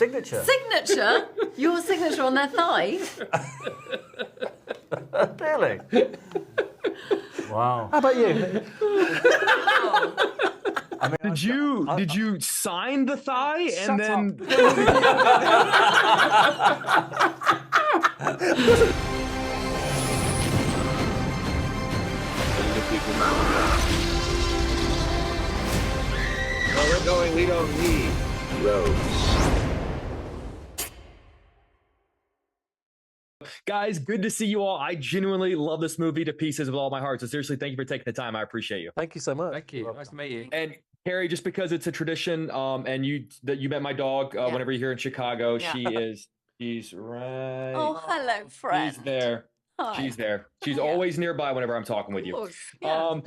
Signature. Signature? Your signature on their thigh? Really? Wow. How about you? I mean, Did you sign the thigh and then? Where we're going, we don't need roads. Guys, good to see you all. I genuinely love this movie to pieces with all my heart. So seriously, thank you for taking the time. I appreciate you. Thank you so much. Thank you. Nice to meet you. And Carey, just because it's a tradition, and you met my dog whenever you're here in Chicago, she's right. Oh, hello, friend. She's there. Hi. She's there. She's always nearby whenever I'm talking with you. Of course, yeah.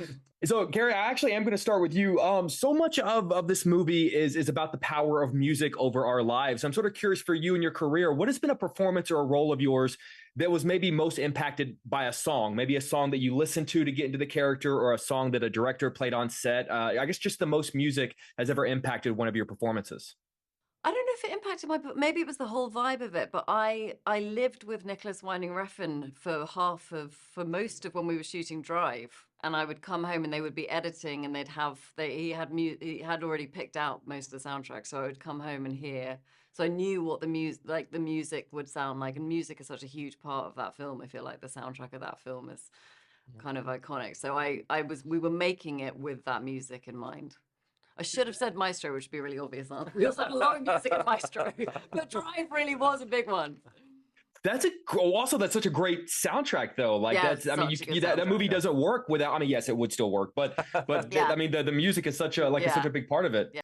So Carey, I actually am going to start with you. So much of this movie is about the power of music over our lives. I'm sort of curious for you in your career, what has been a performance or a role of yours that was maybe most impacted by a song, maybe a song that you listened to get into the character, or a song that a director played on set? I guess just the most music has ever impacted one of your performances. I don't know if it impacted maybe it was the whole vibe of it, but I lived with Nicholas Winding Refn for most of when we were shooting Drive, and I would come home and they would be editing, and he had already picked out most of the soundtrack, so I would come home and hear. So I knew what the music would sound like, and music is such a huge part of that film. I feel like the soundtrack of that film is kind of iconic. So we were making it with that music in mind. I should have said Maestro, which would be really obvious. We also had a lot of music in Maestro, but Drive really was a big one. That's such a great soundtrack though. Like that movie doesn't work without. I mean, yes, it would still work, but I mean, the music is such a big part of it. Yeah.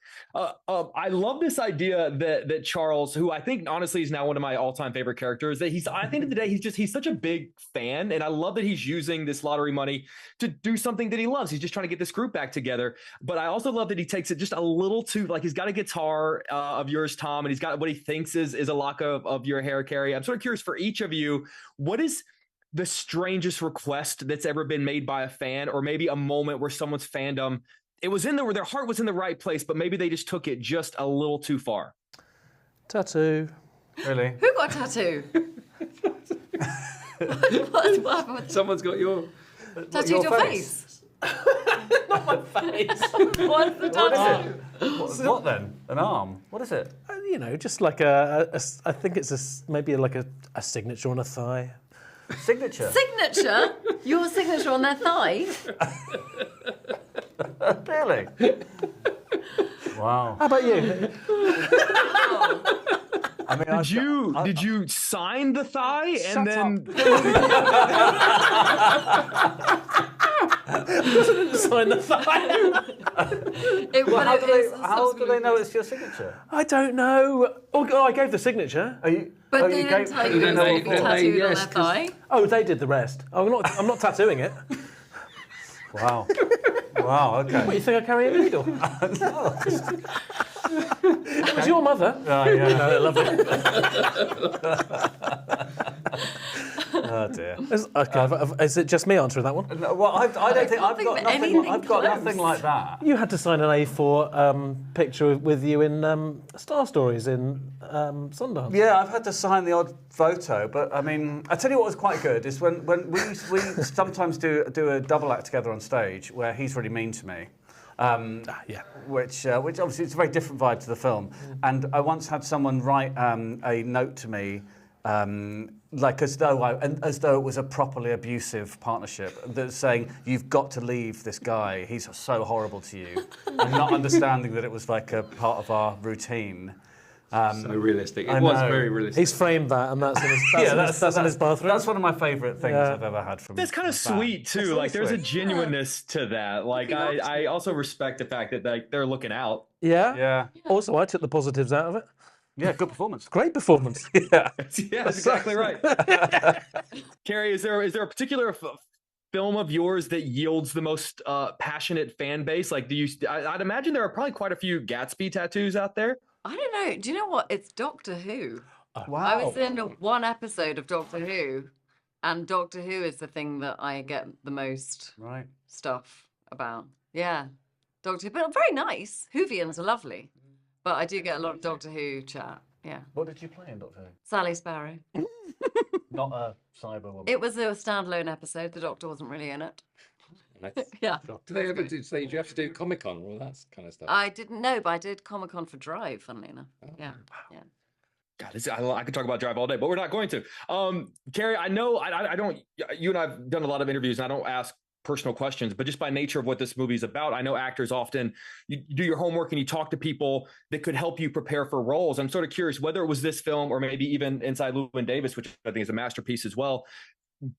I love this idea that Charles, who I think honestly is now one of my all-time favorite characters, that at the end of the day, he's such a big fan, and I love that he's using this lottery money to do something that he loves. He's just trying to get this group back together. But I also love that he takes it just a little too, like, he's got a guitar of yours, Tom, and he's got what he thinks is a lock of your hair, Carey. I'm sort of curious for each of you, what is the strangest request that's ever been made by a fan, or maybe a moment where someone's fandom, it was in there where their heart was in the right place, but maybe they just took it just a little too far? Tattoo. Really? Who got a tattoo? what happened? Someone's got your Tattooed your face? Not my face. What's the tattoo? What then? An arm? What is it? You know, just like I think it's maybe like a signature on a thigh. Signature. Signature? Your signature on their thigh? Really? Wow. How about you? I mean, did you sign the thigh and then? Doesn't sign the thigh. How do they know it's your signature? I don't know. Oh, I gave the signature. But they didn't tell you it was going to be tattooed on their thigh? Oh, they did the rest. I'm not tattooing it. Wow. Wow, okay. What, you think I carry a needle? No. It was your mother. Oh, yeah. No, lovely. Oh dear. Is it just me answering that one? No, well, I don't think I've got nothing. I've got nothing like that. You had to sign an A4 picture with you in Star Stories in Sundance. Yeah, I've had to sign the odd photo, but I mean, I tell you what was quite good is when we sometimes do a double act together on stage where he's really mean to me. Which obviously it's a very different vibe to the film. And I once had someone write a note to me, like as though it was a properly abusive partnership, that's saying, "You've got to leave this guy. He's so horrible to you," and not understanding that it was like a part of our routine. So realistic. It was very realistic. He's framed that, and that's in his bathroom. That's one of my favourite things I've ever had from. That's kind of sweet too. Really like, there's sweet. a genuineness to that. Like, I also respect the fact that they're looking out. Yeah. Yeah. Also, I took the positives out of it. Yeah, good performance. Great performance. Yeah. Yeah, that's exactly right. Carey, is there a particular film of yours that yields the most passionate fan base? Like, I'd imagine there are probably quite a few Gatsby tattoos out there. I don't know. Do you know what? It's Doctor Who. Wow. I was in one episode of Doctor Who, and Doctor Who is the thing that I get the most stuff about. Yeah, Doctor Who, but very nice. Whovians are lovely, but I do get a lot of Doctor Who chat. Yeah. What did you play in Doctor Who? Sally Sparrow. Not a cyber woman. It was a standalone episode. The Doctor wasn't really in it. Yeah. Do they ever do? Say, do you have to do Comic-Con or all that kind of stuff? I didn't know, but I did Comic-Con for Drive, funnily enough. Yeah. Yeah. God, I could talk about Drive all day, but we're not going to. Carey, I know I don't. You and I've done a lot of interviews, and I don't ask personal questions, but just by nature of what this movie is about, I know actors often you do your homework and you talk to people that could help you prepare for roles. I'm sort of curious whether it was this film or maybe even Inside Llewyn Davis, which I think is a masterpiece as well.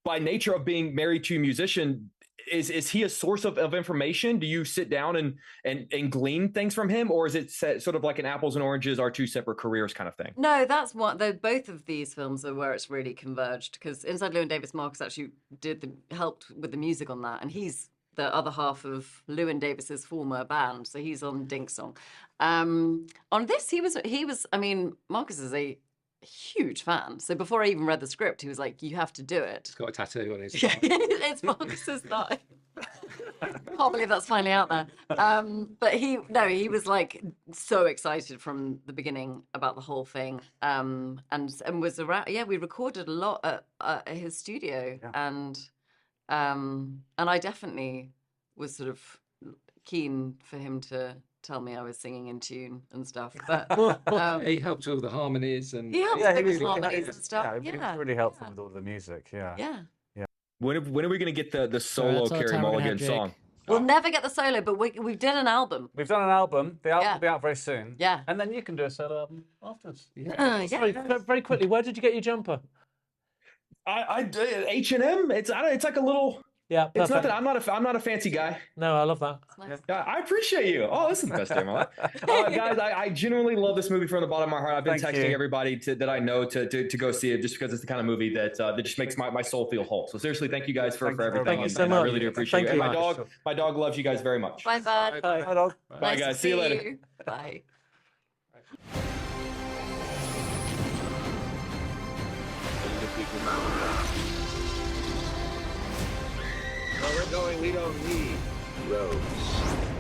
By nature of being married to a musician, is he a source of information? Do you sit down and glean things from him, or is it sort of like an apples and oranges, our two separate careers kind of thing? No, that's what both of these films are where it's really converged, because Inside Llewyn Davis, Marcus actually helped with the music on that, and he's the other half of Llewyn Davis's former band, so he's on Dink Song. On this, he was. I mean, Marcus is a huge fan. So before I even read the script, he was like, "You have to do it." He's got a tattoo on his. Yeah, it's Marcus's thigh. Can't believe that's finally out there. But he was like so excited from the beginning about the whole thing, and was around. Yeah, we recorded a lot at his studio, and I definitely was sort of keen for him to tell me I was singing in tune and stuff. But he helped with all the harmonies and he helped with the harmonies and stuff. Yeah, he was really helpful with all the music. Yeah. Yeah. When are we going to get the solo Carey Mulligan song? We'll never get the solo, but we did an album. We've done an album. The album will be out very soon. Yeah. And then you can do a solo album afterwards. Very quickly, where did you get your jumper? I H&M. It's like a little. Yeah, perfect. It's not that I'm not a fancy guy. No, I love that. Nice. Yeah, I appreciate you. Oh, this is the best day of my life. Guys, I genuinely love this movie from the bottom of my heart. I've been texting everybody that I know to go see it, just because it's the kind of movie that just makes my soul feel whole. So seriously, thank you guys for everything. Thank you so much. I really do appreciate it. And my dog loves you guys very much. Bye, bud. Bye, dog. Bye, guys. See you later. Bye. Where we're going, we don't need roads.